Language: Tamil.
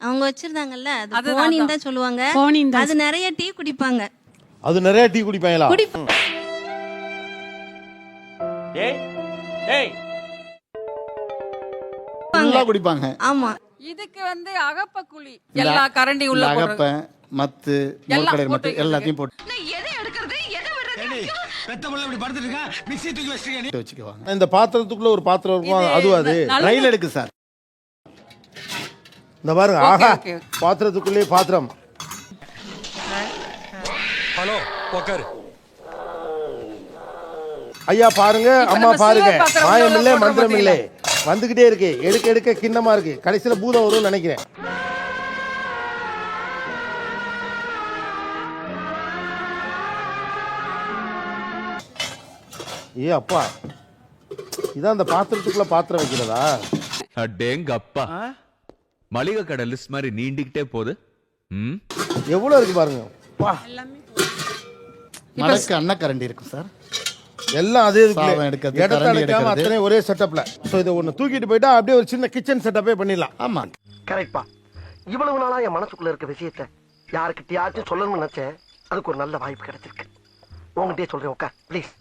அவங்க வச்சிருந்தாங்கல்ல அது அதுதான், போனின்னு அதான். தான் சொல்லுவாங்க. போனின்னு தான் அது நிறைய டீ குடிப்பாங்க. அது நிறைய டீ குடிப்பாங்களா? ஃபுல்லா குடிப்பாங்க. ஆமா. இதுக்கு வந்து அகப்ப குழி எல்லா கரண்டி உள்ள இந்த போடுறது. அகப்ப மத்து எல்லாம் முறுக்கடை போட்டு மத்து வைக்கிறது. எல்லாத்தையும் போட்டு வச்சுக்குவாங்க. இந்த பாத்திரத்துக்குள்ள ஒரு பாத்திரம் இருக்கும், இது அதுவும் அது நல்ல- ரயில் எடுக்கு சார். இந்த பாருங்க. ஓகே, ஆஹா, ஓகே. பாத்திரத்துக்குள்ளே பாத்திரம். ஹலோ உக்காரு. ஐயா பாருங்க, இப்ப அம்மா நம்ம பாருங்க, சில்வர் பாத்திரம் மாயம் உள்ள இல்லை போடுற மந்திரம் பாத்தீங்களா? இல்லை, வந்துகிட்டே இருக்கு, எடுக்க எடுக்க கிண்ணமா இருக்கு, கடைசியில பூதம் வரும்னு நினைக்கிறேன். ஏ அப்பா, இதான் அந்த பாத்திரத்துக்குள்ள பாத்திரம் வைக்கிறதா? அடேங்கப்பா, மளிகை கடை லிஸ்ட் மாதிரி நீண்டிக்கிட்டே போகுது. ம், எவ்வளவு இருக்கு பாருங்க. வா, மடக்கு அன்னக்கரண்டி இருக்கும் சார். எல்லாம் அதே இருக்குல்ல. சாதம் எடுக்கிறது, இடத்த கரண்டி அடைக்காம எடுக்கிறது. அத்தனை ஒரே செட்டப்ல. சோ இதை ஒண்ணு தூக்கிட்டு போயிட்டா அப்படியே ஒரு சின்ன கிச்சன் செட்டப்பே பண்ணிடலாம். ஆமா. கரெக்ட்பா. இவ்வளவு நாளா என் மனசுக்குள்ள இருக்க விஷயத்த யாருக்கிட்டயாச்சும் சொல்லணும்னு நினைச்சேன். அதுக்கு ஒரு நல்ல வாய்ப்பு கிடைச்சிருக்கு. உங்ககிட்டயே சொல்றேன், உட்கார் ப்ளீஸ்.